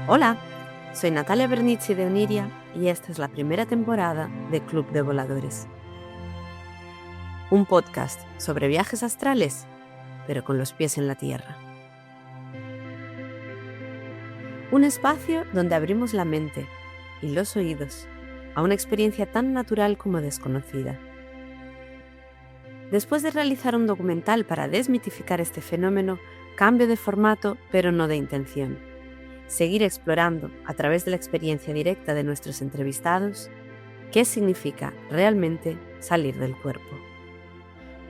Hola, soy Natalia Bernici de Oniria y esta es la primera temporada de Club de Voladores. Un podcast sobre viajes astrales, pero con los pies en la tierra. Un espacio donde abrimos la mente y los oídos a una experiencia tan natural como desconocida. Después de realizar un documental para desmitificar este fenómeno, cambio de formato, pero no de intención. Seguir explorando, a través de la experiencia directa de nuestros entrevistados, qué significa realmente salir del cuerpo.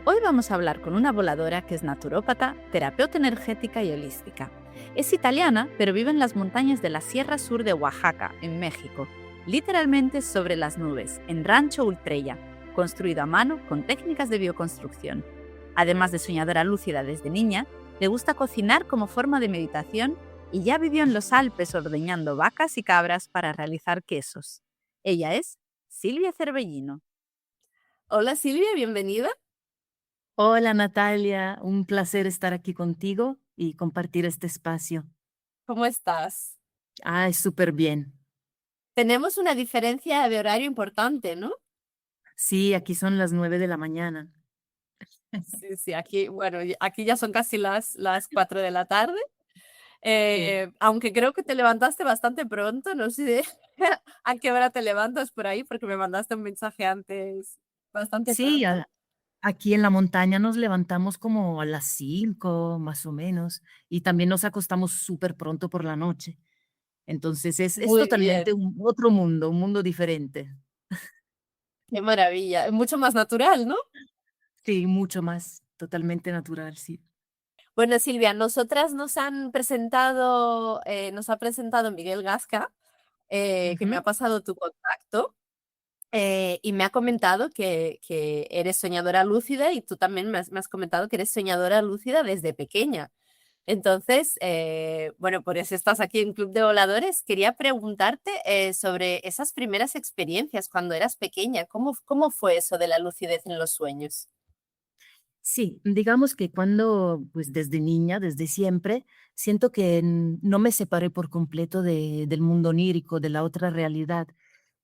Hoy vamos a hablar con una voladora que es naturópata, terapeuta energética y holística. Es italiana, pero vive en las montañas de la Sierra Sur de Oaxaca, en México, literalmente sobre las nubes, en Rancho Ultrella, construido a mano con técnicas de bioconstrucción. Además de soñadora lúcida desde niña, le gusta cocinar como forma de meditación y ya vivió en los Alpes ordeñando vacas y cabras para realizar quesos. Ella es Silvia Cervellino. Hola Silvia, bienvenida. Hola Natalia, un placer estar aquí contigo y compartir este espacio. ¿Cómo estás? Ay, súper bien. Tenemos una diferencia de horario importante, ¿no? Sí, aquí son las 9 de la mañana. Sí, aquí, bueno, aquí ya son casi las 4 de la tarde. Sí, Aunque creo que te levantaste bastante pronto, no sé a qué hora te levantas por ahí, porque me mandaste un mensaje antes bastante sí, pronto. aquí en la montaña nos levantamos como a las 5 más o menos y también nos acostamos súper pronto por la noche. Entonces es Muy bien, totalmente otro mundo, un mundo diferente. qué maravilla. Es mucho más natural, ¿no? Sí, mucho más, totalmente natural, sí. Bueno, Silvia, nosotras nos ha presentado Miguel Gasca, que me Ujú. ha pasado tu contacto. Y me ha comentado que eres soñadora lúcida y tú también me has comentado que eres soñadora lúcida desde pequeña. Entonces, bueno, por eso estás aquí en Club de Voladores. Quería preguntarte sobre esas primeras experiencias cuando eras pequeña. ¿Cómo fue eso de la lucidez en los sueños? Sí, digamos que cuando, pues desde niña, desde siempre, siento que no me separé por completo del mundo onírico, de la otra realidad.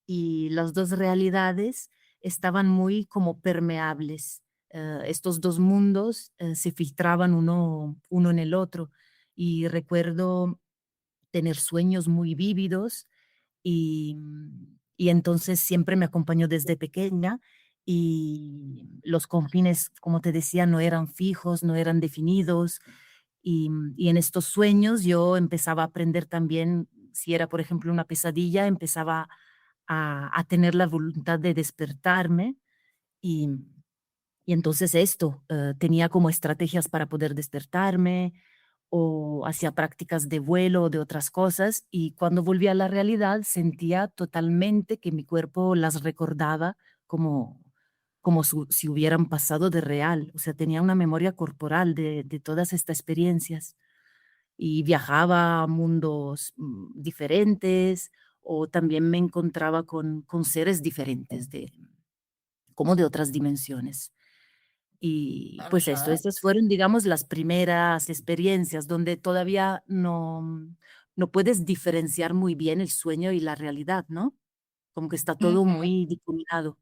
Y las dos realidades estaban muy como permeables. Estos dos mundos se filtraban uno en el otro. Y recuerdo tener sueños muy vívidos y entonces siempre me acompañó desde pequeña y los confines, como te decía, no eran fijos, no eran definidos y en estos sueños yo empezaba a aprender también, si era por ejemplo una pesadilla, empezaba a tener la voluntad de despertarme y, y entonces esto, tenía como estrategias para poder despertarme o hacía prácticas de vuelo o de otras cosas y cuando volví a la realidad sentía totalmente que mi cuerpo las recordaba como, si hubieran pasado de real. O sea, tenía una memoria corporal de todas estas experiencias y viajaba a mundos diferentes o también me encontraba con seres diferentes, como de otras dimensiones. Y pues esto, Ajá. estas fueron, digamos, las primeras experiencias donde todavía no puedes diferenciar muy bien el sueño y la realidad, ¿no? Como que está todo Ujú. muy difuminado.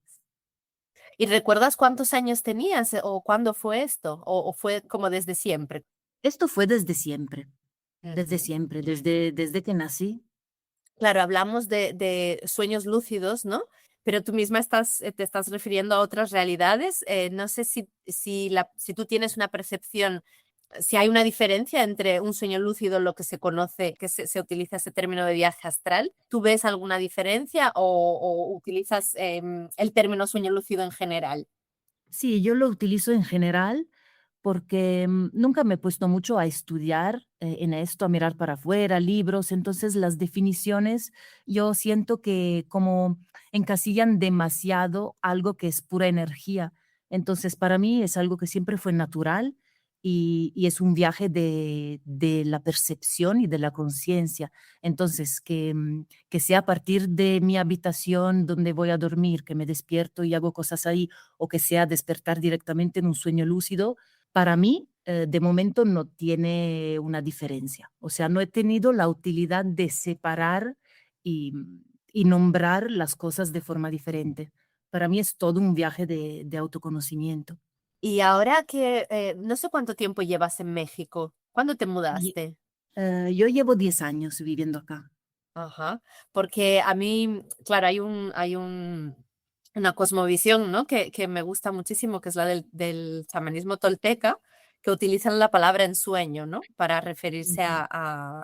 ¿Y recuerdas cuántos años tenías o cuándo fue esto? ¿O fue como desde siempre? Esto fue desde Ujú. siempre, desde que nací. Claro, hablamos de sueños lúcidos, ¿no? Pero tú misma te estás refiriendo a otras realidades. No sé si tú tienes una percepción, si hay una diferencia entre un sueño lúcido, lo que se conoce, que se utiliza ese término de viaje astral. ¿Tú ves alguna diferencia o utilizas el término sueño lúcido en general? Sí, yo lo utilizo en general porque nunca me he puesto mucho a estudiar en esto, a mirar para afuera, libros, entonces las definiciones yo siento que como encasillan demasiado algo que es pura energía. Entonces para mí es algo que siempre fue natural y es un viaje de la percepción y de la conciencia. Entonces que sea a partir de mi habitación donde voy a dormir, que me despierto y hago cosas ahí, o que sea despertar directamente en un sueño lúcido, para mí, de momento no tiene una diferencia. O sea, no he tenido la utilidad de separar y, y nombrar las cosas de forma diferente. Para mí es todo un viaje de autoconocimiento. Y ahora que no sé cuánto tiempo llevas en México, ¿cuándo te Y, mudaste? yo llevo 10 años viviendo acá. Ajá, porque a mí, claro, una cosmovisión, ¿no? Que me gusta muchísimo, que es la del chamanismo tolteca, que utilizan la palabra ensueño, ¿no? Para referirse Ujú. a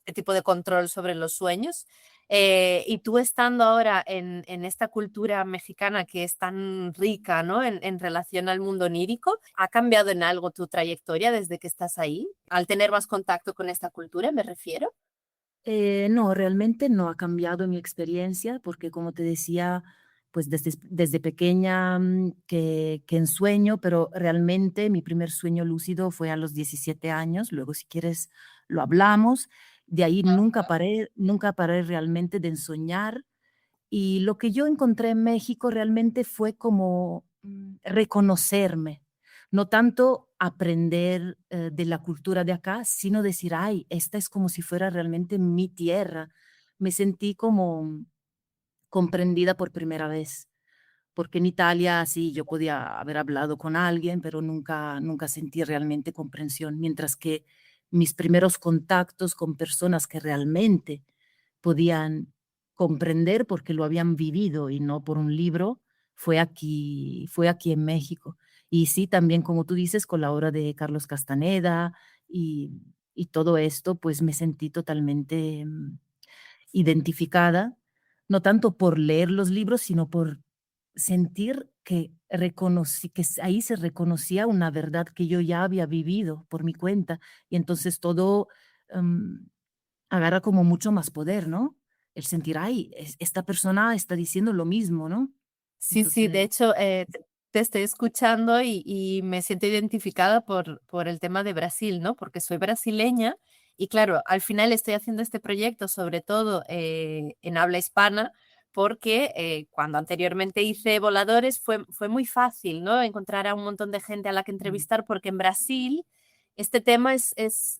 este tipo de control sobre los sueños. Y tú estando ahora en esta cultura mexicana que es tan rica, ¿no? En relación al mundo onírico, ¿ha cambiado en algo tu trayectoria desde que estás ahí? Al tener más contacto con esta cultura, me refiero. No, realmente no ha cambiado mi experiencia porque como te decía, pues desde pequeña que ensueño, pero realmente mi primer sueño lúcido fue a los 17 años, luego si quieres lo hablamos, de ahí nunca paré realmente de ensoñar y lo que yo encontré en México realmente fue como reconocerme, no tanto aprender de la cultura de acá, sino decir, ay, esta es como si fuera realmente mi tierra. Me sentí como comprendida por primera vez, porque en Italia sí, yo podía haber hablado con alguien, pero nunca sentí realmente comprensión, mientras que mis primeros contactos con personas que realmente podían comprender porque lo habían vivido y no por un libro, fue aquí en México. Y sí, también, como tú dices, con la obra de Carlos Castaneda y, y todo esto, pues me sentí totalmente identificada, no tanto por leer los libros, sino por sentir que reconocí, ahí se reconocía una verdad que yo ya había vivido por mi cuenta. Y entonces todo em, agarra como mucho más poder, ¿no? El sentir, ay, esta persona está diciendo lo mismo, ¿no? Sí, sí, de Entonces, hecho, te estoy escuchando y me siento identificada por el tema de Brasil, ¿no? Porque soy brasileña y claro, al final estoy haciendo este proyecto sobre todo en habla hispana porque cuando anteriormente hice voladores fue muy fácil, ¿no? Encontrar a un montón de gente a la que mm, entrevistar porque en Brasil este tema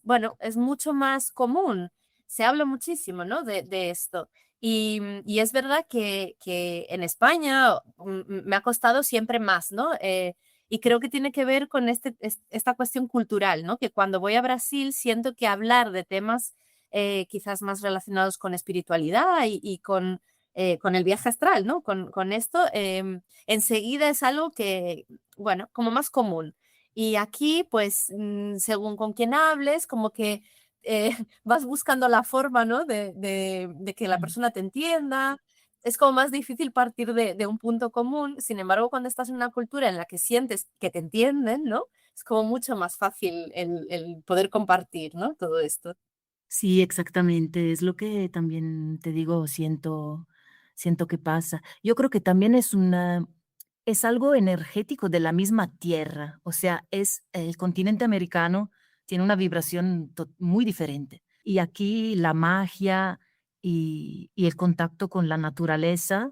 bueno, es mucho más común. Se habla muchísimo, ¿no? De esto. Y es verdad que en España me ha costado siempre más, ¿no? Y creo que tiene que ver con esta cuestión cultural, ¿no? Que cuando voy a Brasil siento que hablar de temas quizás más relacionados con espiritualidad y con el viaje astral, ¿no? Con esto, enseguida es algo que, bueno, como más común. Y aquí, pues, según con quién hables, como que vas buscando la forma, ¿no? De que la mm. persona te entienda. Es como más difícil partir de un punto común. Sin embargo, cuando estás en una cultura en la que sientes que te entienden, ¿no? Es como mucho más fácil el poder compartir, ¿no? Todo esto. Sí, exactamente, es lo que también te digo, siento que pasa. Yo creo que también es algo energético de la misma tierra, o sea, el continente americano tiene una vibración muy diferente. Y aquí la magia y el contacto con la naturaleza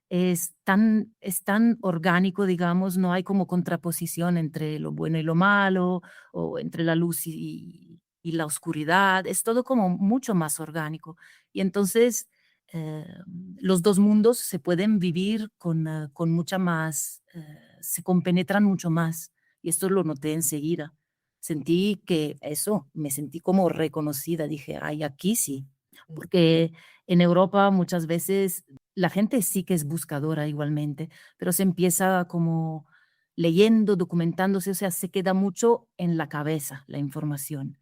es tan orgánico, digamos, no hay como contraposición entre lo bueno y lo malo, o entre la luz y la oscuridad, es todo como mucho más orgánico. Y entonces eh, los dos mundos se pueden vivir con mucha más, se compenetran mucho más. Y esto lo noté enseguida. Sentí que eso, me sentí como reconocida. Dije, ay, aquí sí. Porque en Europa muchas veces la gente sí que es buscadora igualmente, pero se empieza como leyendo, documentándose, o sea, se queda mucho en la cabeza la información.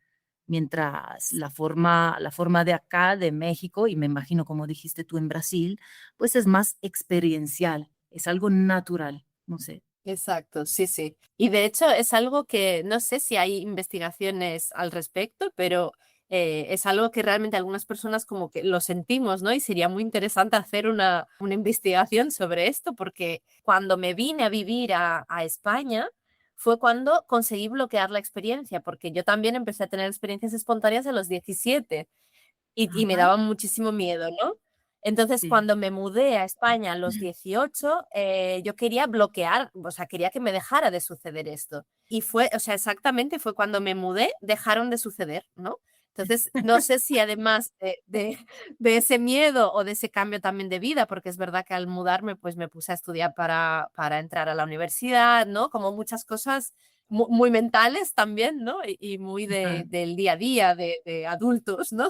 Mientras la forma de acá, de México, y me imagino como dijiste tú en Brasil, pues es más experiencial, es algo natural, no sé. Exacto, sí, sí. Y de hecho es algo que no sé si hay investigaciones al respecto, pero es algo que realmente algunas personas como que lo sentimos, ¿no? Y sería muy interesante hacer una investigación sobre esto, porque cuando me vine a vivir a España fue cuando conseguí bloquear la experiencia, porque yo también empecé a tener experiencias espontáneas a los 17 y me Ajá. daba muchísimo miedo, ¿no? Entonces, Sí. cuando me mudé a España a los 18, yo quería bloquear, o sea, quería que me dejara de suceder esto. Y fue, o sea, exactamente fue cuando me mudé, dejaron de suceder, ¿no? Entonces, no sé si además de ese miedo o de ese cambio también de vida, porque es verdad que al mudarme, pues me puse a estudiar para entrar a la universidad, ¿no? Como muchas cosas muy mentales también, ¿no? Y muy Ajá. del día a día, de adultos, ¿no?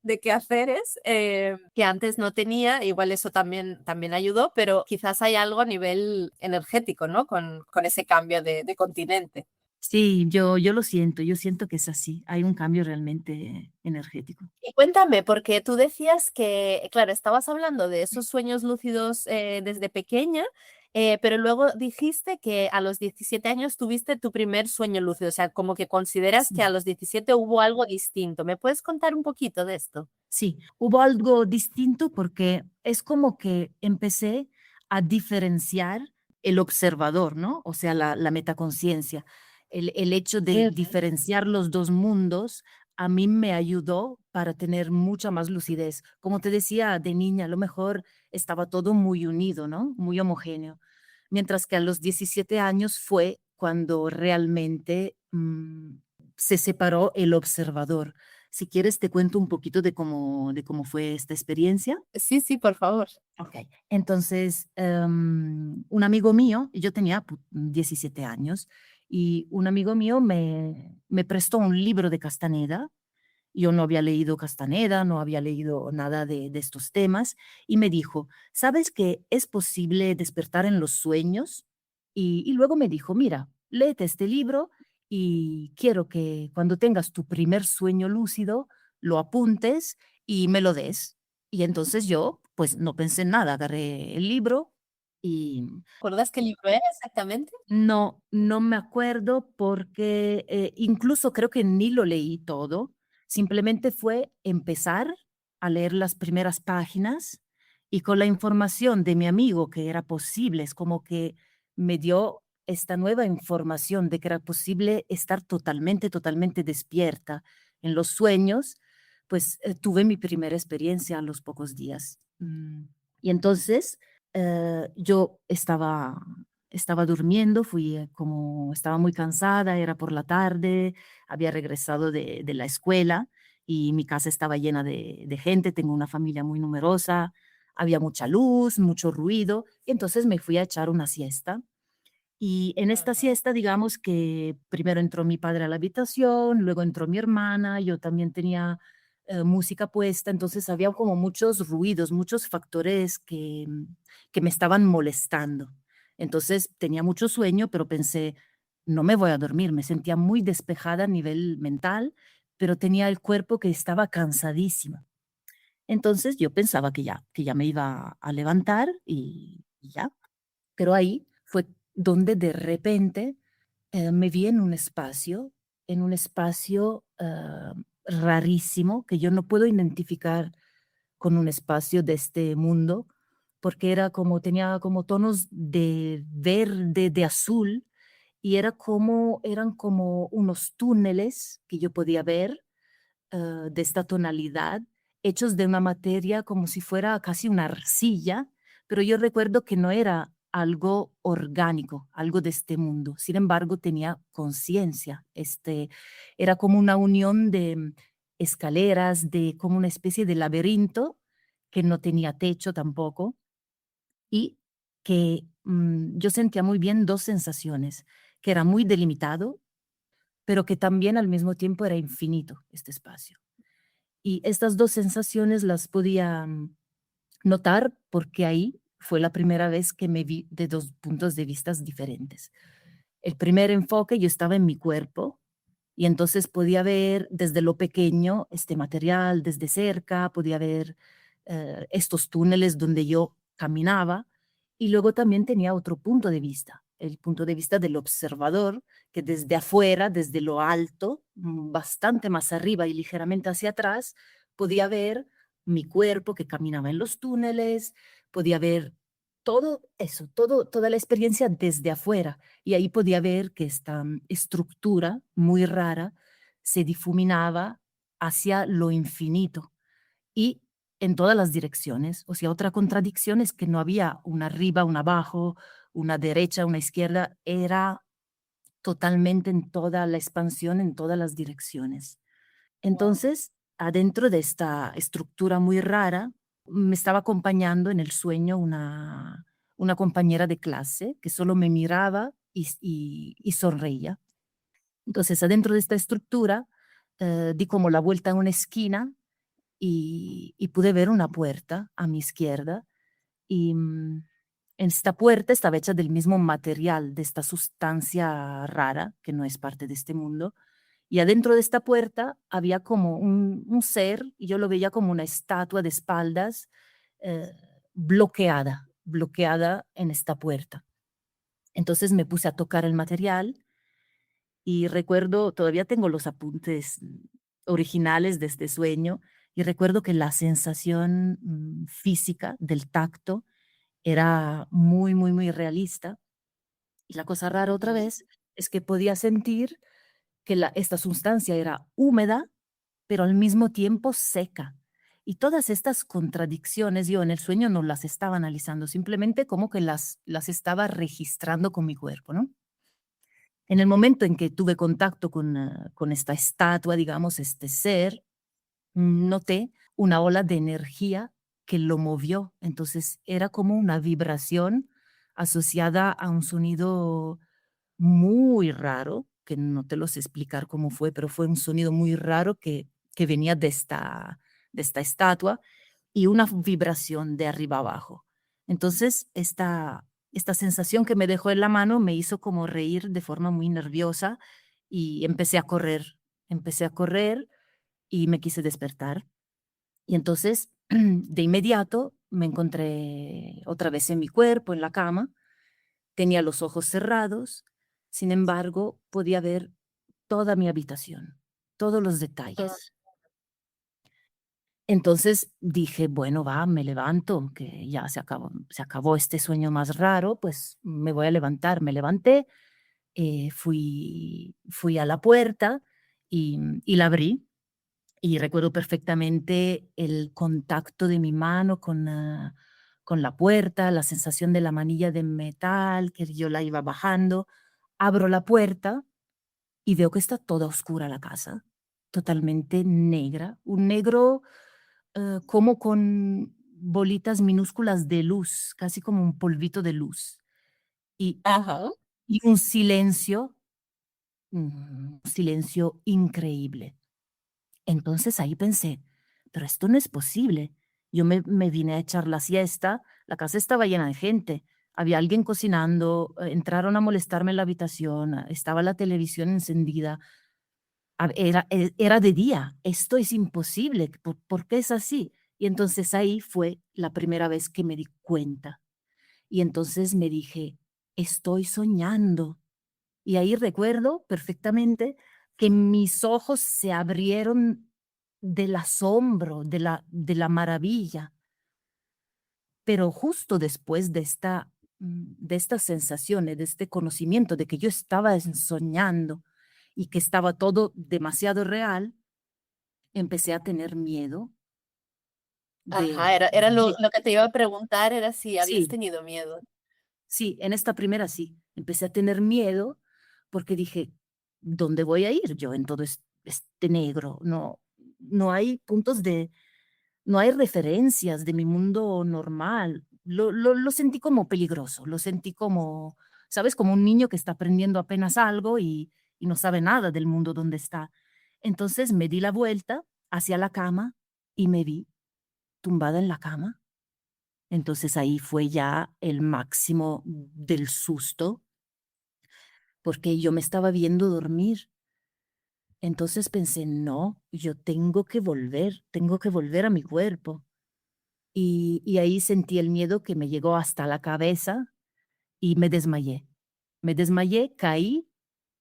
De quehaceres que antes no tenía, igual eso también ayudó, pero quizás hay algo a nivel energético, ¿no? Con ese cambio de continente. Sí, yo lo siento, yo siento que es así. Hay un cambio realmente energético. Y cuéntame, porque tú decías que, claro, estabas hablando de esos sueños lúcidos desde pequeña, pero luego dijiste que a los 17 años tuviste tu primer sueño lúcido, o sea, como que consideras que a Sí. los 17 hubo algo distinto. ¿Me puedes contar un poquito de esto? Sí, hubo algo distinto porque es como que empecé a diferenciar el observador, ¿no? O sea, la metaconciencia. El hecho de Ujú. diferenciar los dos mundos a mí me ayudó para tener mucha más lucidez. Como te decía, de niña a lo mejor estaba todo muy unido, ¿no? Muy homogéneo. Mientras que a los 17 años fue cuando realmente se separó el observador. Si quieres, te cuento un poquito de cómo fue esta experiencia. Sí, sí, por favor. Ok. Entonces, un amigo mío, yo tenía 17 años, y un amigo mío me prestó un libro de Castaneda. Yo no había leído Castaneda, no había leído nada de estos temas, y me dijo, ¿sabes que es posible despertar en los sueños? Y luego me dijo, mira, léete este libro y quiero que cuando tengas tu primer sueño lúcido, lo apuntes y me lo des. Y entonces yo, pues no pensé en nada, agarré el libro y ¿Recuerdas qué libro era exactamente? no me acuerdo porque incluso creo que ni lo leí todo. Simplemente fue empezar a leer las primeras páginas y con la información de mi amigo que era posible, es como que me dio esta nueva información de que era posible estar totalmente despierta en los sueños, pues tuve mi primera experiencia a los pocos días. Y entonces yo estaba durmiendo, fui como estaba muy cansada, era por la tarde, había regresado de la escuela y mi casa estaba llena de gente, tengo una familia muy numerosa, había mucha luz, mucho ruido, y entonces me fui a echar una siesta. Y en esta Ujú. siesta, digamos que primero entró mi padre a la habitación, luego entró mi hermana, yo también tenía música puesta, entonces había como muchos ruidos, muchos factores que me estaban molestando. Entonces tenía mucho sueño, pero pensé, no me voy a dormir, me sentía muy despejada a nivel mental, pero tenía el cuerpo que estaba cansadísimo. Entonces yo pensaba que ya me iba a levantar y ya, pero ahí fue donde de repente me vi en un espacio rarísimo que yo no puedo identificar con un espacio de este mundo, porque era como, tenía como tonos de verde, de azul, y eran como unos túneles que yo podía ver de esta tonalidad, hechos de una materia como si fuera casi una arcilla, pero yo recuerdo que no era algo orgánico, algo de este mundo. Sin embargo, tenía conciencia. Era como una unión de escaleras, de como una especie de laberinto que no tenía techo tampoco y que yo sentía muy bien dos sensaciones, que era muy delimitado, pero que también al mismo tiempo era infinito este espacio. Y estas dos sensaciones las podía notar porque ahí fue la primera vez que me vi de dos puntos de vista diferentes. El primer enfoque, yo estaba en mi cuerpo y entonces podía ver desde lo pequeño este material, desde cerca, podía ver estos túneles donde yo caminaba y luego también tenía otro punto de vista, el punto de vista del observador, que desde afuera, desde lo alto, bastante más arriba y ligeramente hacia atrás, podía ver mi cuerpo que caminaba en los túneles, podía ver todo eso, toda la experiencia desde afuera. Y ahí podía ver que esta estructura muy rara se difuminaba hacia lo infinito. Y en todas las direcciones. O sea, otra contradicción es que no había una arriba, una abajo, una derecha, una izquierda, era totalmente en toda la expansión, en todas las direcciones. Wow. Entonces, adentro de esta estructura muy rara, me estaba acompañando en el sueño una compañera de clase que solo me miraba y sonreía. Entonces, adentro de esta estructura, di como la vuelta en una esquina y pude ver una puerta a mi izquierda y esta puerta estaba hecha del mismo material, de esta sustancia rara que no es parte de este mundo. Y adentro de esta puerta había como un ser, y yo lo veía como una estatua de espaldas eh, bloqueada en esta puerta. Entonces me puse a tocar el material y recuerdo, todavía tengo los apuntes originales de este sueño, y recuerdo que la sensación física del tacto era muy, muy, muy realista. Y la cosa rara otra Ujú. vez es que podía sentir que esta sustancia era húmeda, pero al mismo tiempo seca. Y todas estas contradicciones yo en el sueño no las estaba analizando, simplemente como que las estaba registrando con mi cuerpo, ¿no? En el momento en que tuve contacto con esta estatua, digamos, este ser, noté una ola de energía que lo movió. Entonces era como una vibración asociada a un sonido muy raro, que no te lo sé explicar cómo fue, pero fue un sonido muy raro que venía de esta estatua y una vibración de arriba abajo. Entonces, esta sensación que me dejó en la mano me hizo como reír de forma muy nerviosa y empecé a correr y me quise despertar. Y entonces, de inmediato, me encontré otra vez en mi cuerpo, en la cama, tenía los ojos cerrados, sin embargo, podía ver toda mi habitación, todos los Todo. detalles. Entonces dije, bueno, va, me levanto, que ya se acabó este sueño más raro, pues me voy a levantar. Me levanté, fui a la puerta y la abrí. Y recuerdo perfectamente el contacto de mi mano con la puerta, la sensación de la manilla de metal, que yo la iba bajando. Abro la puerta y veo que está toda oscura la casa, totalmente negra, un negro como con bolitas minúsculas de luz, casi como un polvito de luz. Y, Ajá. y un silencio increíble. Entonces ahí pensé, pero esto no es posible. Yo me vine a echar la siesta, la casa estaba llena de gente, había alguien cocinando, entraron a molestarme en la habitación, estaba la televisión encendida, era de día, esto es imposible, ¿por qué es así? Y entonces ahí fue la primera vez que me di cuenta. Y entonces me dije, estoy soñando. Y ahí recuerdo perfectamente que mis ojos se abrieron del asombro, de la maravilla, pero justo después de estas sensaciones, de este conocimiento de que yo estaba soñando y que estaba todo demasiado real, empecé a tener miedo Ajá, de, era de lo que te iba a preguntar, era si habías sí, tenido miedo. sí, en esta primera sí, empecé a tener miedo porque dije, ¿dónde voy a ir yo en todo este negro? No, no hay no hay referencias de mi mundo normal. Lo sentí como peligroso, lo sentí como, ¿sabes? Como un niño que está aprendiendo apenas algo y no sabe nada del mundo donde está. Entonces me di la vuelta hacia la cama y me vi tumbada en la cama. Entonces ahí fue ya el máximo del susto, porque yo me estaba viendo dormir. Entonces pensé, no, yo tengo que volver a mi cuerpo. Y ahí sentí el miedo que me llegó hasta la cabeza y me desmayé. Me desmayé, caí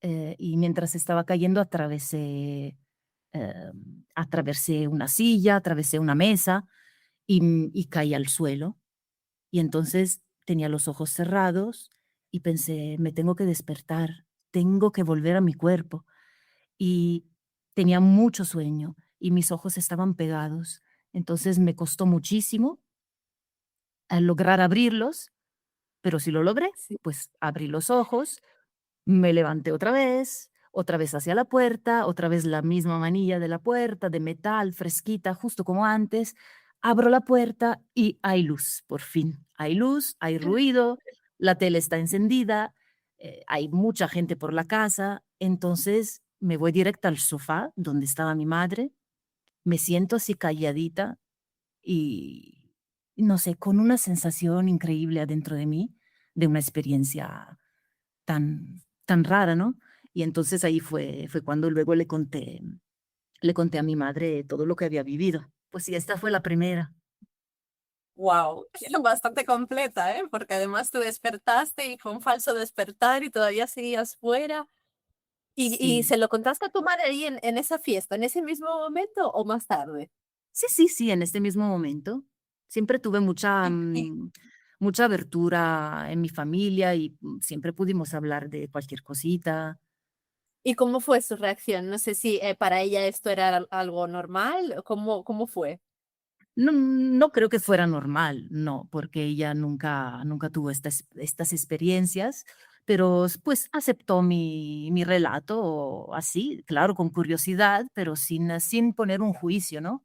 y mientras estaba cayendo atravesé una silla, atravesé una mesa y caí al suelo. Y entonces tenía los ojos cerrados y pensé, me tengo que despertar, tengo que volver a mi cuerpo. Y tenía mucho sueño y mis ojos estaban pegados Entonces me costó muchísimo lograr abrirlos, pero sí lo logré, Sí. pues abrí los ojos, me levanté otra vez hacia la puerta, otra vez la misma manilla de la puerta, de metal, fresquita, justo como antes. Abro la puerta y hay luz, por fin. Hay luz, hay ruido, la tele está encendida, hay mucha gente por la casa. Entonces me voy directa al sofá donde estaba mi madre, me siento así calladita y no sé, con una sensación increíble adentro de mí, de una experiencia tan rara, ¿no? Y entonces ahí fue cuando luego le conté a mi madre todo lo que había vivido. Pues sí, esta fue la primera. Wow, bastante completa, ¿eh? Porque además te despertaste y fue un falso despertar y todavía seguías fuera. ¿Y Sí. se lo contaste a tu madre ahí en esa fiesta, en ese mismo momento o más tarde? Sí, sí, sí, en este mismo momento. Siempre tuve mucha, ¿Y, mucha abertura en mi familia y siempre pudimos hablar de cualquier cosita. y cómo fue su reacción? No sé si para ella esto era algo normal, ¿cómo fue? No, no creo que fuera normal, no, porque ella nunca tuvo estas experiencias, pero pues aceptó mi relato así, claro, con curiosidad, pero sin poner un juicio, ¿no?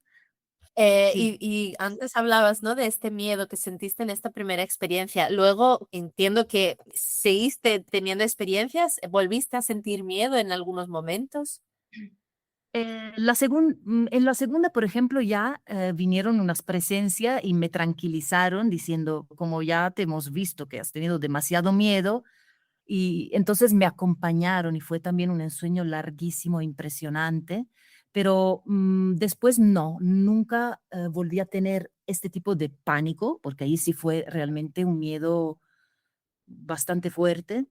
Sí. Y antes hablabas, ¿no? De este miedo que sentiste en esta primera experiencia. Luego entiendo que seguiste teniendo experiencias, ¿volviste a sentir miedo en algunos momentos? En la segunda, por ejemplo, ya vinieron unas presencias y me tranquilizaron diciendo, como ya te hemos visto que has tenido demasiado miedo, y entonces me acompañaron y fue también un ensueño larguísimo, impresionante, pero después no, nunca volví a tener este tipo de pánico, porque ahí sí fue realmente un miedo bastante fuerte.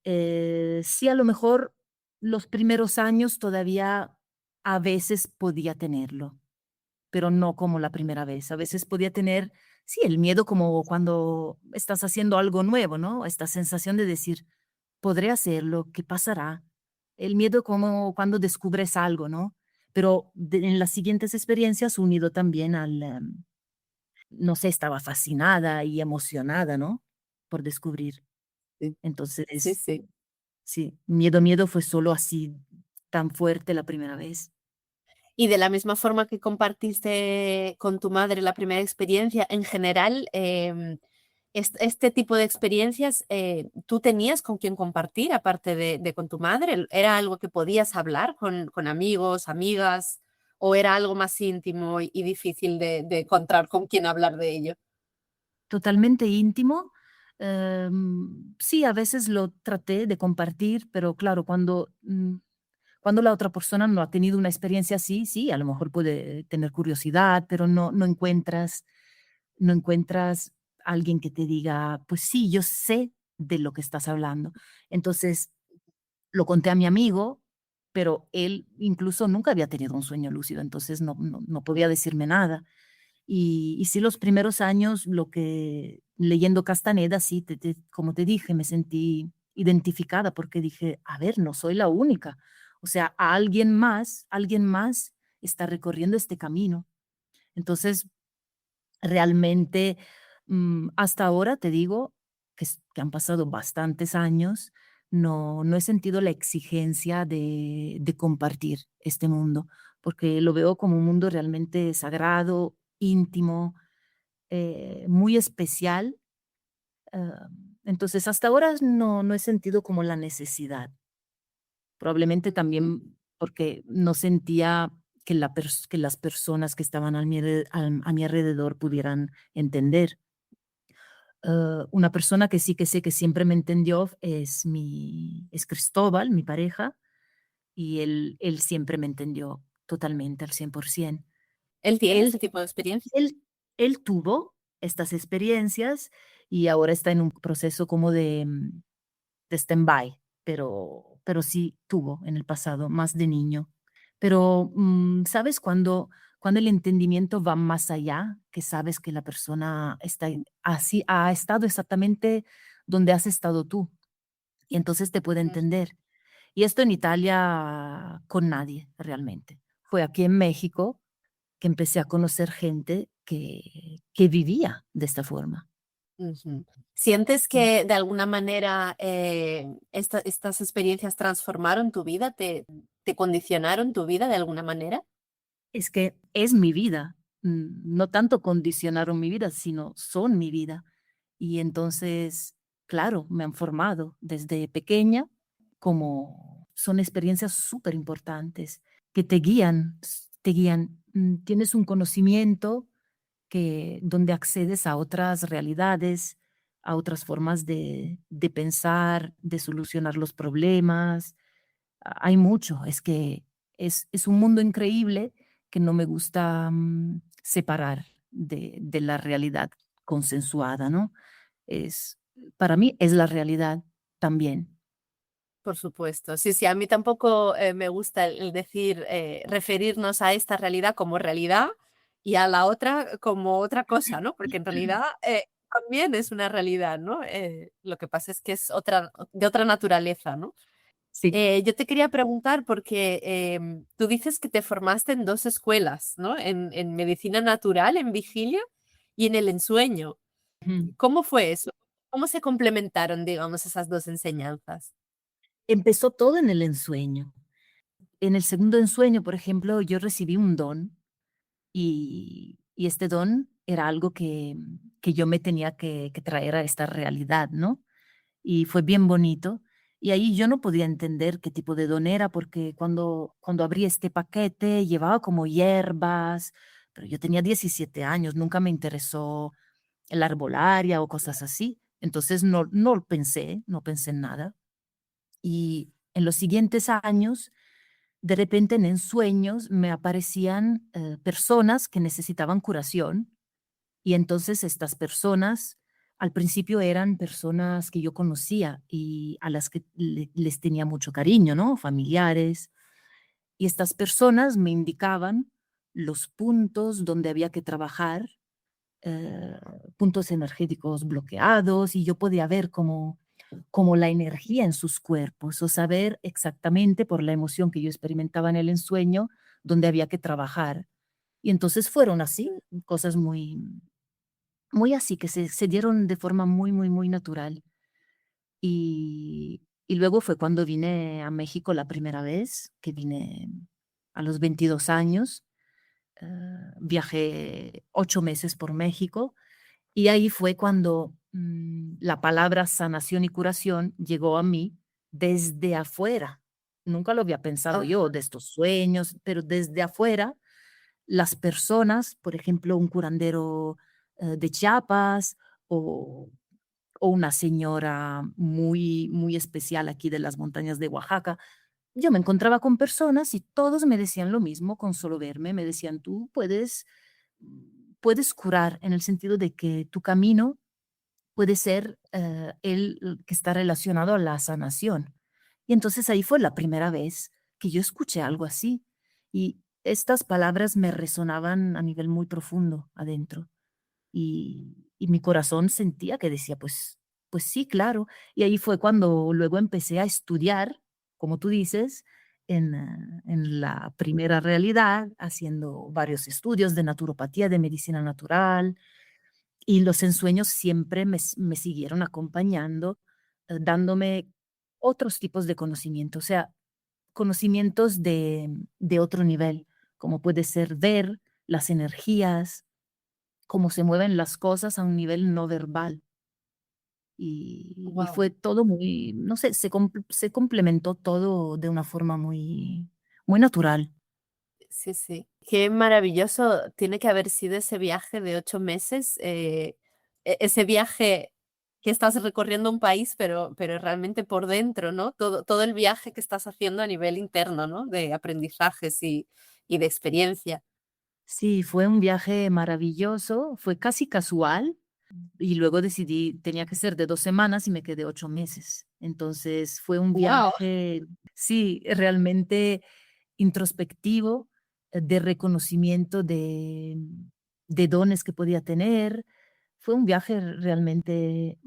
Sí, a lo mejor los primeros años todavía a veces podía tenerlo, pero no como la primera vez. A veces podía tener, sí, el miedo como cuando estás haciendo algo nuevo, ¿no? Esta sensación de decir, podré hacerlo, ¿qué pasará? El miedo como cuando descubres algo, ¿no? Pero en las siguientes experiencias unido también no sé, estaba fascinada y emocionada, ¿no? Por descubrir. Sí, sí, Entonces, sí. sí, miedo fue solo así tan fuerte la primera vez. Y de la misma forma que compartiste con tu madre la primera experiencia, en general, este tipo de experiencias, ¿tú tenías con quién compartir aparte de con tu madre? ¿Era algo que podías hablar con amigos, amigas, o era algo más íntimo y difícil de encontrar con quién hablar de ello? Totalmente íntimo. Sí, a veces lo traté de compartir, pero claro, cuando la otra persona no ha tenido una experiencia así, sí, a lo mejor puede tener curiosidad, pero no encuentras alguien que te diga, pues sí, yo sé de lo que estás hablando. Entonces, lo conté a mi amigo, pero él incluso nunca había tenido un sueño lúcido, entonces no podía decirme nada. Y sí, los primeros años, lo que leyendo Castaneda, sí, como te dije, me sentí identificada porque dije, a ver, no soy la única. O sea, alguien más está recorriendo este camino. Entonces, realmente, hasta ahora te digo que han pasado bastantes años, no he sentido la exigencia de compartir este mundo, porque lo veo como un mundo realmente sagrado, íntimo, muy especial. Entonces, hasta ahora no he sentido como la necesidad. Probablemente también porque no sentía que las personas que estaban a mi alrededor pudieran entender. Una persona que sí que sé que siempre me entendió es Cristóbal, mi pareja, y él siempre me entendió totalmente al 100%. ¿Él tiene Él ese tipo de experiencia? él él tuvo estas experiencias y ahora está en un proceso como de stand-by, pero sí tuvo en el pasado, más de niño. Pero, ¿sabes? Cuando el entendimiento va más allá, que sabes que la persona así ha estado exactamente donde has estado tú, y entonces te puede entender. Y esto en Italia con nadie, realmente. Fue aquí en México que empecé a conocer gente que vivía de esta forma. Ujú. ¿Sientes que de alguna manera estas experiencias transformaron tu vida, te condicionaron tu vida de alguna manera? Es que es mi vida, no tanto condicionaron mi vida, sino son mi vida. Y entonces, claro, me han formado desde pequeña, como son experiencias súper importantes que te guían. Tienes un conocimiento que donde accedes a otras realidades, a otras formas de pensar, de solucionar los problemas. Hay mucho, es que es un mundo increíble que no me gusta separar de la realidad consensuada, ¿no? Es, para mí es la realidad también. Por supuesto. Sí, sí, a mí tampoco me gusta el decir, referirnos a esta realidad como realidad y a la otra como otra cosa, ¿no? Porque en realidad también es una realidad, ¿no? Lo que pasa es que es de otra naturaleza, ¿no? Sí. Yo te quería preguntar porque tú dices que te formaste en dos escuelas, ¿no? En medicina natural, en vigilia y en el ensueño. Ujú. ¿Cómo fue eso? ¿Cómo se complementaron, digamos, esas dos enseñanzas? Empezó todo en el ensueño. En el segundo ensueño, por ejemplo, yo recibí un don y este don era algo que yo me tenía que traer a esta realidad, ¿no? Y fue bien bonito. Y ahí yo no podía entender qué tipo de don era, porque cuando abrí este paquete llevaba como hierbas, pero yo tenía 17 años, nunca me interesó la arbolaria o cosas así. Entonces no pensé en nada. Y en los siguientes años, de repente en sueños me aparecían personas que necesitaban curación y entonces estas personas al principio eran personas que yo conocía y a las que les tenía mucho cariño, ¿no? Familiares. Y estas personas me indicaban los puntos donde había que trabajar, eh, puntos energéticos bloqueados, y yo podía ver como la energía en sus cuerpos o saber exactamente por la emoción que yo experimentaba en el ensueño dónde había que trabajar. Y entonces fueron así, cosas muy así, que se dieron de forma muy natural. Y luego fue cuando vine a México la primera vez, que vine a los 22 años. Viajé 8 meses por México y ahí fue cuando la palabra sanación y curación llegó a mí desde afuera. Nunca lo había pensado Ah, yo, de estos sueños, pero desde afuera, las personas, por ejemplo, un curandero de Chiapas o o una señora muy especial aquí de las montañas de Oaxaca. Yo me encontraba con personas y todos me decían lo mismo con solo verme. Me decían, tú puedes curar en el sentido de que tu camino puede ser el que está relacionado a la sanación. Y entonces ahí fue la primera vez que yo escuché algo así. Y estas palabras me resonaban a nivel muy profundo adentro y mi corazón sentía que decía, pues sí, claro. Y ahí fue cuando luego empecé a estudiar, como tú dices, en la primera realidad, haciendo varios estudios de naturopatía, de medicina natural, y los ensueños siempre me siguieron acompañando, dándome otros tipos de conocimiento, o sea, conocimientos de otro nivel, como puede ser ver las energías, cómo se mueven las cosas a un nivel no verbal. Y wow. fue todo muy, no sé, se complementó todo de una forma muy natural. Sí, sí. Qué maravilloso tiene que haber sido ese viaje de 8 meses, ese viaje que estás recorriendo un país, pero realmente por dentro, ¿no? Todo el viaje que estás haciendo a nivel interno, ¿no? De aprendizajes y de experiencia. Sí, fue un viaje maravilloso, fue casi casual y luego decidí, tenía que ser de 2 semanas y me quedé 8 meses. Entonces fue un Wow. viaje, sí, realmente introspectivo, de reconocimiento de dones que podía tener. Fue un viaje realmente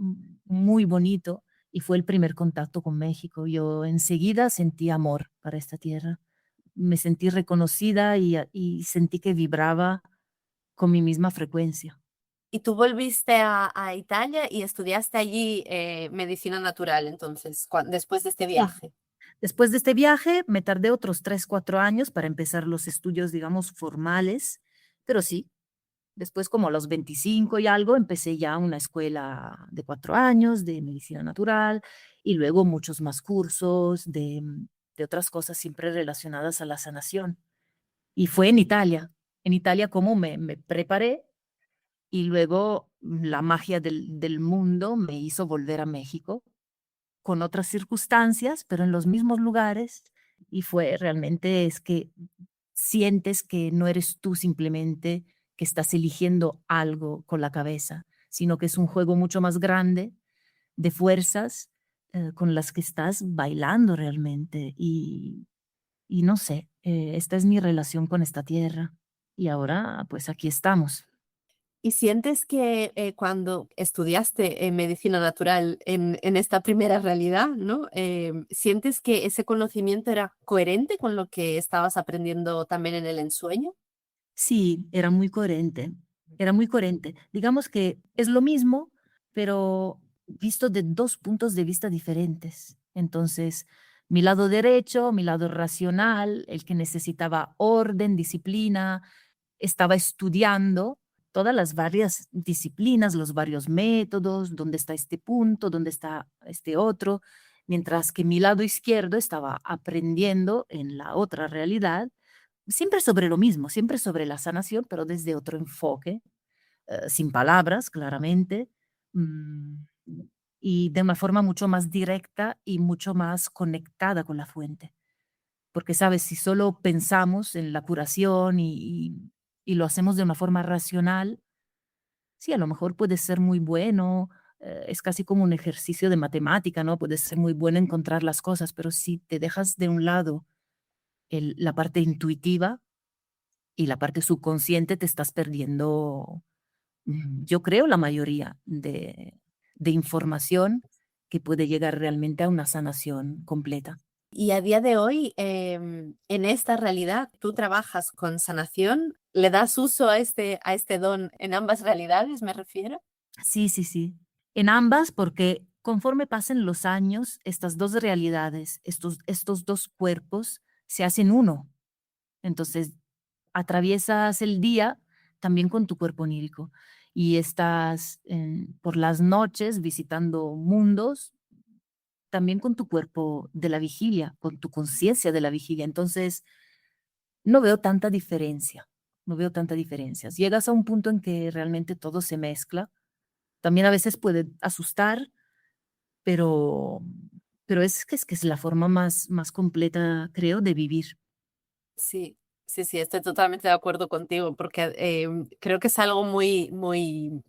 muy bonito y fue el primer contacto con México. Yo enseguida sentí amor para esta tierra. me sentí reconocida y sentí que vibraba con mi misma frecuencia. Y tú volviste a Italia y estudiaste allí medicina natural, entonces, después de este Sí. viaje. Después de este viaje me tardé otros 3, 4 años para empezar los estudios, digamos, formales, pero sí, después como a los 25 y algo empecé ya una escuela de 4 años de medicina natural y luego muchos más cursos de otras cosas siempre relacionadas a la sanación. Y fue en Italia como me preparé y luego la magia del mundo me hizo volver a México con otras circunstancias, pero en los mismos lugares. Y fue realmente es que sientes que no eres tú simplemente que estás eligiendo algo con la cabeza, sino que es un juego mucho más grande de fuerzas con las que estás bailando realmente. Y no sé, esta es mi relación con esta tierra. Y ahora, pues aquí estamos. ¿Y sientes que cuando estudiaste medicina natural en esta primera realidad, ¿no? ¿Sientes que ese conocimiento era coherente con lo que estabas aprendiendo también en el ensueño? Sí, era muy coherente, era muy coherente. Digamos que es lo mismo, pero visto de 2 puntos de vista diferentes. Entonces, mi lado derecho, mi lado racional, el que necesitaba orden, disciplina, estaba estudiando todas las varias disciplinas, los varios métodos, dónde está este punto, dónde está este otro, mientras que mi lado izquierdo estaba aprendiendo en la otra realidad siempre sobre lo mismo, siempre sobre la sanación, pero desde otro enfoque, sin palabras, claramente, mm, y de una forma mucho más directa y mucho más conectada con la fuente. Porque, sabes, si solo pensamos en la curación y lo hacemos de una forma racional, sí, a lo mejor puede ser muy bueno, es casi como un ejercicio de matemática, ¿no? Puede ser muy bueno encontrar las cosas, pero si te dejas de un lado la parte intuitiva, y la parte subconsciente te estás perdiendo, yo creo, la mayoría de información que puede llegar realmente a una sanación completa. Y a día de hoy, en esta realidad, tú trabajas con sanación, ¿le das uso a este don en ambas realidades, me refiero? Sí, sí, sí. En ambas, porque conforme pasen los años, estas dos realidades, estos dos cuerpos se hacen uno. Entonces, atraviesas el día también con tu cuerpo onírico y estás por las noches visitando mundos también con tu cuerpo de la vigilia, con tu conciencia de la vigilia. Entonces, no veo tanta diferencia, no veo tanta diferencia. Llegas a un punto en que realmente todo se mezcla. También a veces puede asustar, pero, pero es que es la forma más completa, creo, de vivir. Sí, sí, sí, estoy totalmente de acuerdo contigo, porque creo que es algo muy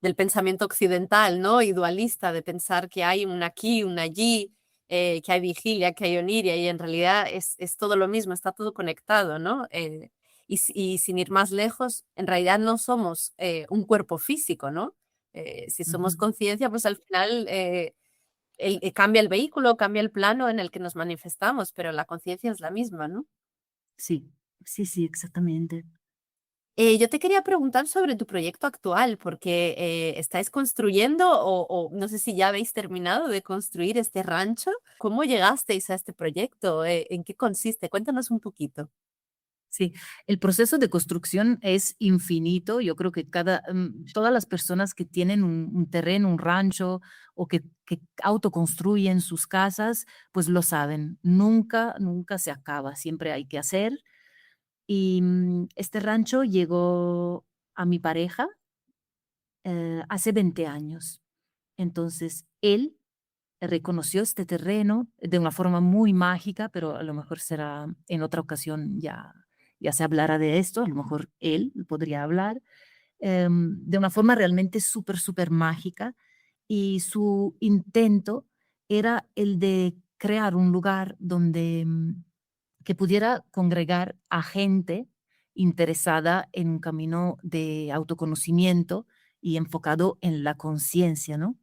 del pensamiento occidental, ¿no? Y dualista, de pensar que hay un aquí, un allí, que hay vigilia, que hay oniria, y en realidad es todo lo mismo, está todo conectado, ¿no? Y sin ir más lejos, en realidad no somos un cuerpo físico, ¿no? Si somos Ujú. conciencia, pues al final cambia el vehículo, cambia el plano en el que nos manifestamos, pero la conciencia es la misma, ¿no? Sí, sí, sí, exactamente. Yo te quería preguntar sobre tu proyecto actual, porque estáis construyendo o no sé si ya habéis terminado de construir este rancho. ¿Cómo llegasteis a este proyecto? ¿En qué consiste? Cuéntanos un poquito. Sí, el proceso de construcción es infinito. Yo creo que todas las personas que tienen un terreno, un rancho o que autoconstruyen sus casas, pues lo saben. Nunca, nunca se acaba. Siempre hay que hacer. Y este rancho llegó a mi pareja hace 20 años. Entonces, él reconoció este terreno de una forma muy mágica, pero a lo mejor será en otra ocasión ya se hablará de esto, a lo mejor él podría hablar, de una forma realmente súper, súper mágica. Y su intento era el de crear un lugar donde que pudiera congregar a gente interesada en un camino de autoconocimiento y enfocado en la conciencia, ¿no?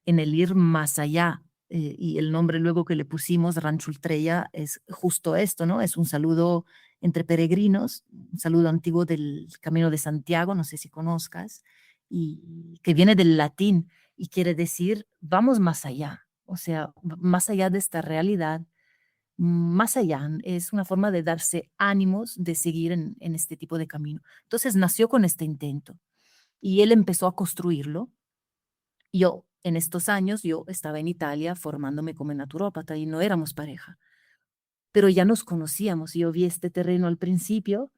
En el ir más allá y el nombre luego que le pusimos, Rancho Ultrella, es justo esto, ¿no? Es un saludo entre peregrinos, un saludo antiguo del Camino de Santiago, no sé si conozcas, y que viene del latín y quiere decir vamos más allá, o sea, más allá de esta realidad, más allá, es una forma de darse ánimos de seguir en este tipo de camino. Entonces nació con este intento y él empezó a construirlo. Yo, en estos años, yo estaba en Italia formándome como naturópata y no éramos pareja, pero ya nos conocíamos. Yo vi este terreno al principio,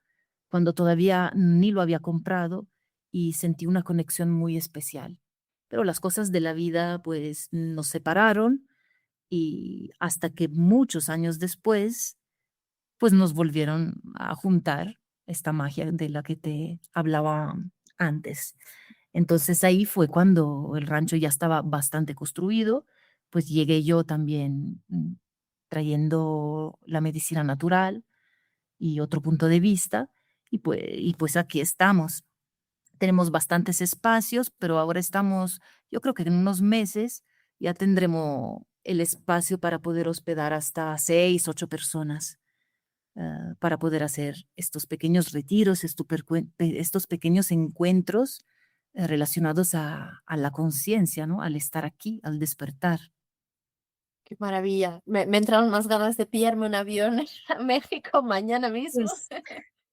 cuando todavía ni lo había comprado, y sentí una conexión muy especial. Pero las cosas de la vida, pues, nos separaron y hasta que muchos años después, pues nos volvieron a juntar esta magia de la que te hablaba antes. Entonces ahí fue cuando el rancho ya estaba bastante construido, pues llegué yo también trayendo la medicina natural y otro punto de vista, y pues aquí estamos. Tenemos bastantes espacios, pero ahora estamos, yo creo que en unos meses ya tendremos el espacio para poder hospedar hasta 6, 8 personas, para poder hacer estos pequeños retiros, estos pequeños encuentros relacionados a la conciencia, ¿no? Al estar aquí, al despertar. Qué maravilla. Me entraron más ganas de pillarme un avión a México mañana mismo. Pues,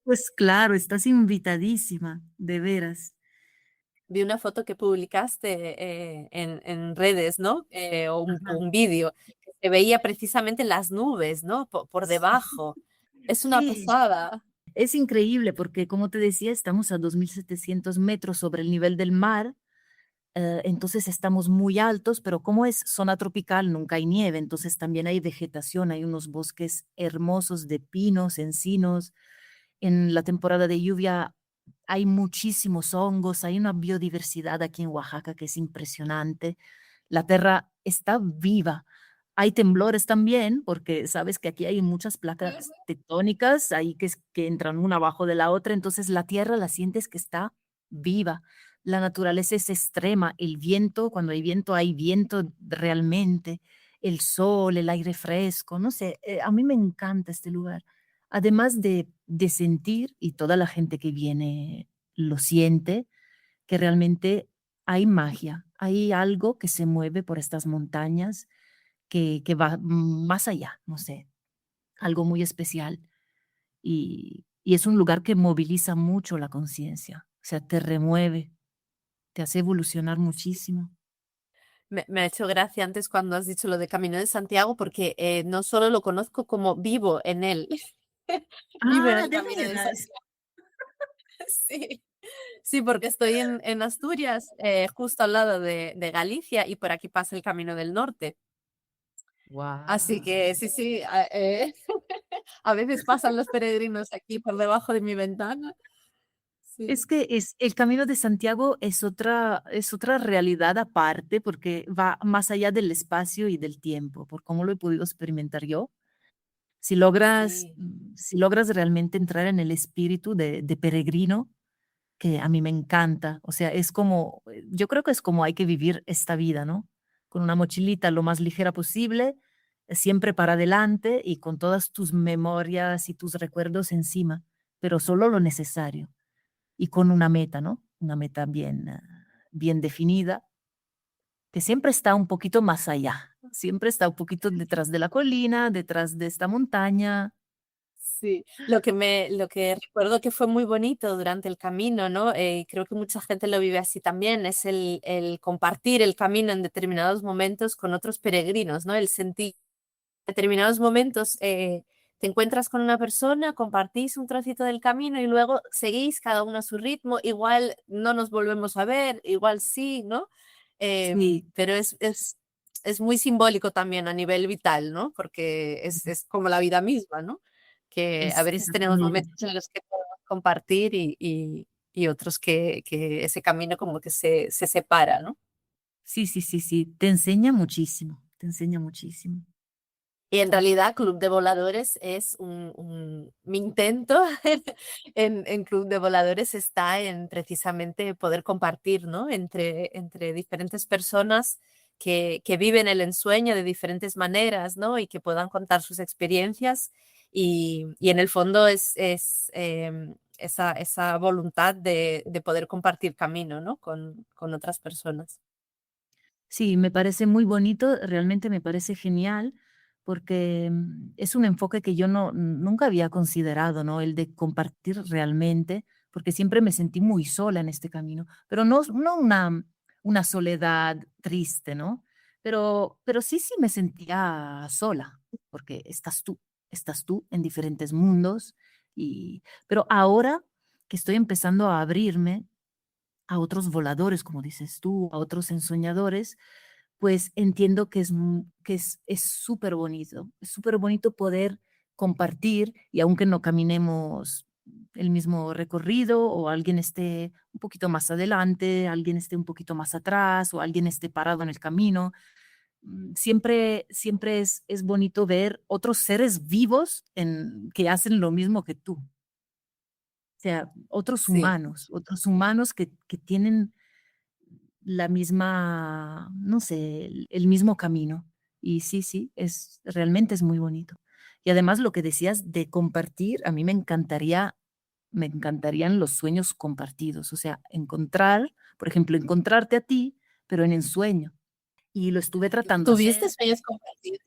pues claro, estás invitadísima, de veras. Vi una foto que publicaste en redes, ¿no? O Ajá. un vídeo, que se veía precisamente las nubes, ¿no? Por debajo. Es una Sí, pasada. es increíble porque, como te decía, estamos a 2.700 metros sobre el nivel del mar. Entonces estamos muy altos, pero como es zona tropical, nunca hay nieve, entonces también hay vegetación, hay unos bosques hermosos de pinos, encinos. En la temporada de lluvia hay muchísimos hongos, hay una biodiversidad aquí en Oaxaca que es impresionante. La tierra está viva. Hay temblores también, porque sabes que aquí hay muchas placas tectónicas ahí que entran una abajo de la otra, entonces la tierra la sientes que está viva. La naturaleza es extrema, el viento, cuando hay viento realmente, el sol, el aire fresco, no sé, a mí me encanta este lugar. Además de sentir, y toda la gente que viene lo siente, que realmente hay magia, hay algo que se mueve por estas montañas que va más allá, no sé, algo muy especial. Y es un lugar que moviliza mucho la conciencia, o sea, te remueve, te hace evolucionar muchísimo. Me ha hecho gracia antes cuando has dicho lo de Camino de Santiago, porque no solo lo conozco como vivo en él, vivo en Ah, el de Camino de veras. Santiago. Sí, sí, porque estoy en Asturias, justo al lado de Galicia, y por aquí pasa el Camino del Norte. Así Wow. que sí, sí, a veces pasan los peregrinos aquí por debajo de mi ventana. Sí, Es que el Camino de Santiago es otra realidad aparte porque va más allá del espacio y del tiempo, por cómo lo he podido experimentar yo. Si logras, sí. si logras realmente entrar en el espíritu de peregrino, que a mí me encanta, o sea, yo creo que es como hay que vivir esta vida, ¿no? Con una mochilita lo más ligera posible, siempre para adelante y con todas tus memorias y tus recuerdos encima, pero solo lo necesario y con una meta, ¿no? Una meta bien, bien definida, que siempre está un poquito más allá, siempre está un poquito detrás de la colina, detrás de esta montaña. Sí, lo que recuerdo que fue muy bonito durante el camino, ¿no? Y creo que mucha gente lo vive así también, es el compartir el camino en determinados momentos con otros peregrinos, ¿no? El sentir determinados momentos, te encuentras con una persona, compartís un trocito del camino y luego seguís cada uno a su ritmo, igual no nos volvemos a ver, igual sí, ¿no? Sí, Pero es muy simbólico también a nivel vital, ¿no? Porque es como la vida misma, ¿no? Que a veces tenemos exactamente. momentos en los que podemos compartir y otros que ese camino como que se separa, ¿no? Sí, sí, sí, sí, te enseña muchísimo, te enseña muchísimo. Y en realidad Club de Voladores es mi intento en Club de Voladores está en precisamente poder compartir, ¿no? Entre diferentes personas que viven el ensueño de diferentes maneras, ¿no? Y que puedan contar sus experiencias y en el fondo es esa voluntad de poder compartir camino, ¿no? Con otras personas. Sí, me parece muy bonito, realmente me parece genial, porque es un enfoque que yo nunca había considerado, ¿no? El de compartir realmente, porque siempre me sentí muy sola en este camino, pero no una soledad triste, ¿no? Pero sí me sentía sola, porque estás tú en diferentes mundos, pero ahora que estoy empezando a abrirme a otros voladores, como dices tú, a otros ensoñadores, pues entiendo que es súper bonito poder compartir y aunque no caminemos el mismo recorrido o alguien esté un poquito más adelante, alguien esté un poquito más atrás o alguien esté parado en el camino, siempre es bonito ver otros seres vivos que hacen lo mismo que tú. O sea, Sí. otros humanos que tienen la misma, no sé, el mismo camino. Y sí, realmente es muy bonito. Y además lo que decías de compartir, a mí me encantarían los sueños compartidos, o sea, por ejemplo, encontrarte a ti, pero en ensueño. Y lo estuve tratando de ¿Tuviste hacer. sueños compartidos?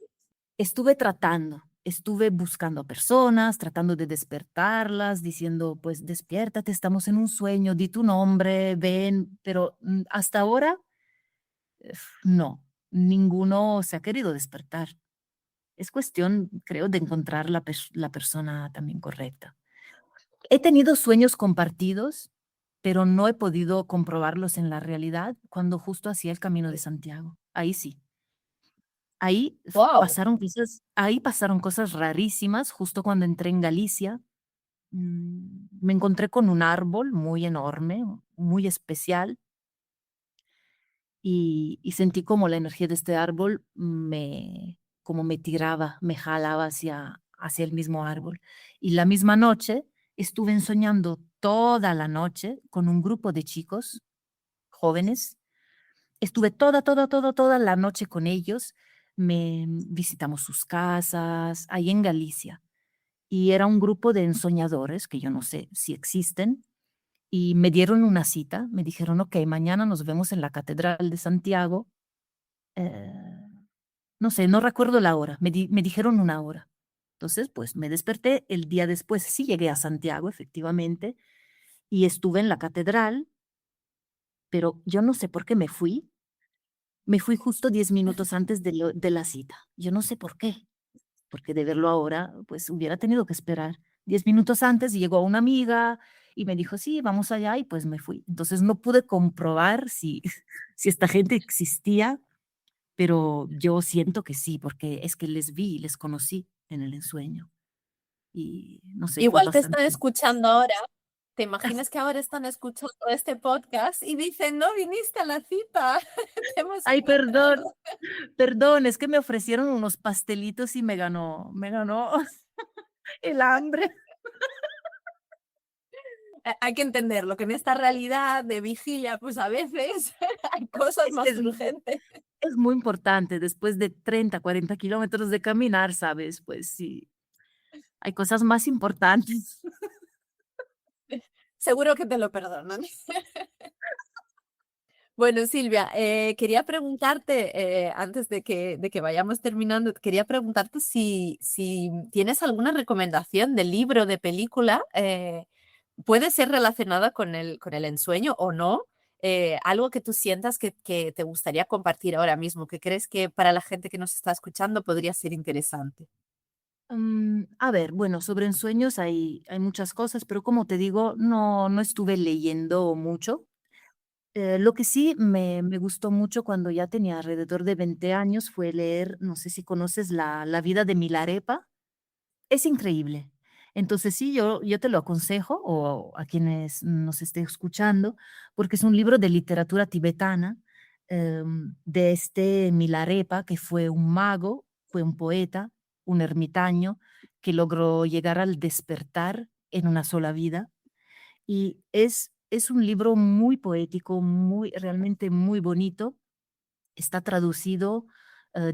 Estuve buscando personas, tratando de despertarlas, diciendo, pues despiértate, estamos en un sueño, di tu nombre, ven, pero hasta ahora no, ninguno se ha querido despertar. Es cuestión, creo, de encontrar la persona también correcta. He tenido sueños compartidos, pero no he podido comprobarlos en la realidad cuando justo hacía el Camino de Santiago. Ahí sí. ¡Wow! Ahí pasaron cosas rarísimas justo cuando entré en Galicia. Me encontré con un árbol muy enorme, muy especial, y sentí como la energía de este árbol como me tiraba, me jalaba hacia el mismo árbol. Y la misma noche estuve ensoñando toda la noche con un grupo de chicos jóvenes. Estuve toda la noche con ellos. Visitamos sus casas ahí en Galicia. Y era un grupo de ensoñadores que yo no sé si existen. Y me dieron una cita, me dijeron, ok, mañana nos vemos en la Catedral de Santiago. eh, no sé, no recuerdo la hora, me dijeron una hora. Entonces, pues me desperté el día después, sí llegué a Santiago, efectivamente, y estuve en la catedral, pero yo no sé por qué me fui justo 10 minutos antes de la cita. Yo no sé por qué, porque de verlo ahora, pues hubiera tenido que esperar 10 minutos antes y llegó una amiga y me dijo, sí, vamos allá y pues me fui. Entonces no pude comprobar si, si esta gente existía, pero yo siento que sí, porque es que les vi, les conocí en el ensueño y no sé, fue Igual te están bastante. escuchando ahora. ¿Te imaginas que ahora están escuchando este podcast y dicen, no viniste a la cita? Te hemos Ay, engañado. perdón, es que me ofrecieron unos pastelitos y me ganó el hambre. Hay que entenderlo, que en esta realidad de vigilia, pues a veces hay cosas Es que más urgentes. es muy importante después de 30, 40 kilómetros de caminar, ¿sabes? Pues sí, hay cosas más importantes. Seguro que te lo perdonan. Bueno, Silvia, quería preguntarte, antes de que vayamos terminando, quería preguntarte si tienes alguna recomendación de libro, de película, puede ser relacionada con el ensueño o no, algo que tú sientas que te gustaría compartir ahora mismo, que crees que para la gente que nos está escuchando podría ser interesante. A ver, bueno, sobre ensueños hay muchas cosas, pero como te digo, no estuve leyendo mucho. Lo que sí me gustó mucho cuando ya tenía alrededor de 20 años fue leer, no sé si conoces la vida de Milarepa, es increíble. Entonces sí, yo te lo aconsejo o a quienes nos estén escuchando, porque es un libro de literatura tibetana de este Milarepa, que fue un mago, fue un poeta, un ermitaño, que logró llegar al despertar en una sola vida. Es un libro muy poético, realmente muy bonito. está traducido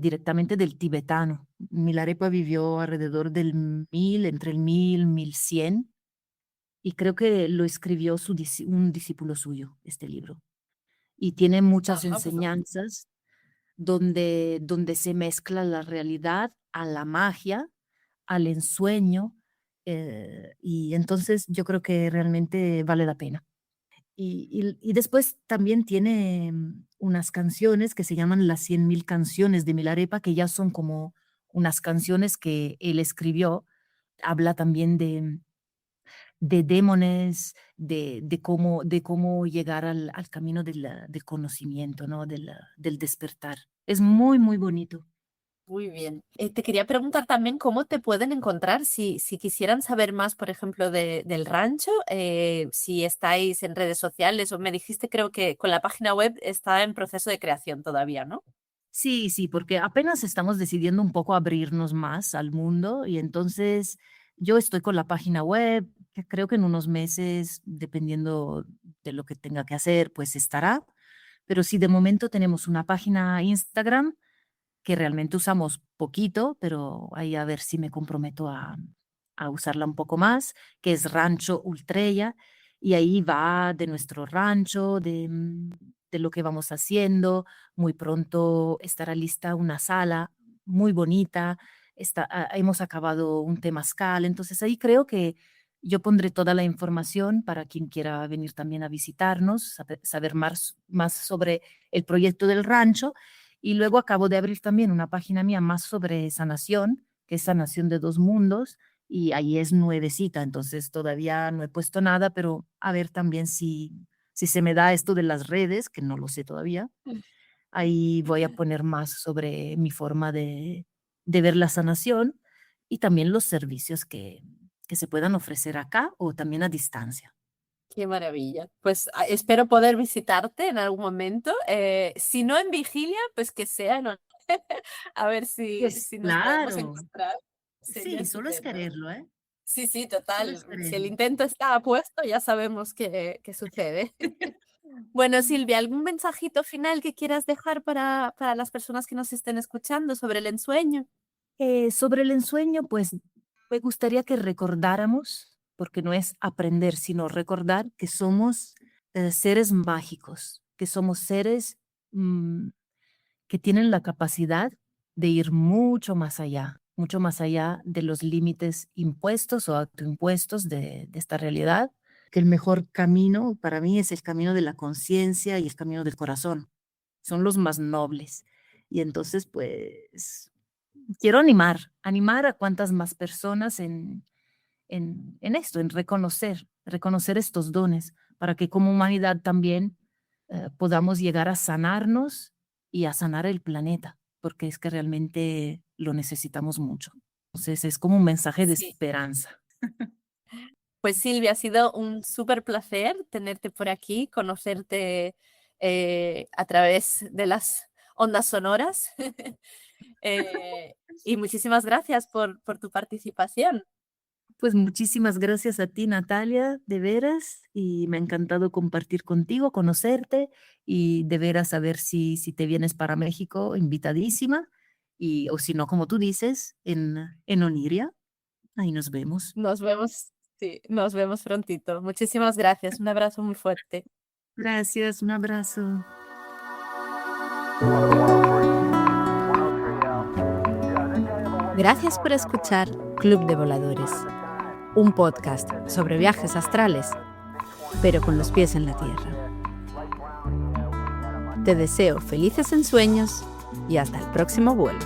directamente del tibetano. Milarepa vivió alrededor del 1000, entre el 1000 y 1100, y creo que lo escribió un discípulo suyo, este libro. Y tiene muchas Ajá, pues enseñanzas donde se mezcla la realidad a la magia, al ensueño, y entonces yo creo que realmente vale la pena. Y después también tiene unas canciones que se llaman las 100.000 canciones de Milarepa, que ya son como unas canciones que él escribió. Habla también de demones, de cómo llegar al camino del conocimiento, ¿no? Del despertar. Es muy, muy bonito. muy bien. Te quería preguntar también cómo te pueden encontrar si quisieran saber más, por ejemplo, del rancho, si estáis en redes sociales o me dijiste, creo que con la página web está en proceso de creación todavía, ¿no? Sí, sí, porque apenas estamos decidiendo un poco abrirnos más al mundo y entonces yo estoy con la página web, que creo que en unos meses, dependiendo de lo que tenga que hacer, pues estará. Pero sí, de momento tenemos una página Instagram que realmente usamos poquito, pero ahí a ver si me comprometo a usarla un poco más, que es Rancho Ultrella, y ahí va de nuestro rancho, de lo que vamos haciendo. Muy pronto estará lista una sala muy bonita, hemos acabado un temazcal, entonces ahí creo que yo pondré toda la información para quien quiera venir también a visitarnos, saber más sobre el proyecto del rancho. Y luego acabo de abrir también una página mía más sobre sanación, que es Sanación de Dos Mundos, y ahí es nuevecita, entonces todavía no he puesto nada, pero a ver también si se me da esto de las redes, que no lo sé todavía, ahí voy a poner más sobre mi forma de ver la sanación y también los servicios que se puedan ofrecer acá o también a distancia. Qué maravilla. Pues espero poder visitarte en algún momento. Si no en Vigilia, pues que sea en a ver Pues si nos podemos claro, encontrar. Sería sí, solo es estupendo. quererlo, ¿eh? Sí, sí, Solo total. es Si el quererlo. intento está puesto, ya sabemos qué sucede. Bueno, Silvia, ¿algún mensajito final que quieras dejar para las personas que nos estén escuchando sobre el ensueño? Sobre el ensueño, pues me gustaría que recordáramos, porque no es aprender, sino recordar que somos seres mágicos, que somos seres mm, que tienen la capacidad de ir mucho más allá de los límites impuestos o autoimpuestos de esta realidad, que el mejor camino para mí es el camino de la conciencia y el camino del corazón. Son los más nobles. Y entonces, pues, quiero animar a cuantas más personas en esto, en reconocer estos dones, para que como humanidad también podamos llegar a sanarnos y a sanar el planeta, porque es que realmente lo necesitamos mucho. Entonces es como un mensaje de Sí. esperanza. Pues Silvia, ha sido un súper placer tenerte por aquí, conocerte a través de las ondas sonoras. Y muchísimas gracias por tu participación. Pues muchísimas gracias a ti, Natalia, de veras, y me ha encantado compartir contigo, conocerte y de veras a ver si te vienes para México, invitadísima, y o si no, como tú dices, en Oniria, ahí nos vemos. Nos vemos, sí, nos vemos prontito. Muchísimas gracias. Un abrazo muy fuerte. Gracias, un abrazo. Gracias por escuchar Club de Voladores, un podcast sobre viajes astrales, pero con los pies en la tierra. Te deseo felices ensueños y hasta el próximo vuelo.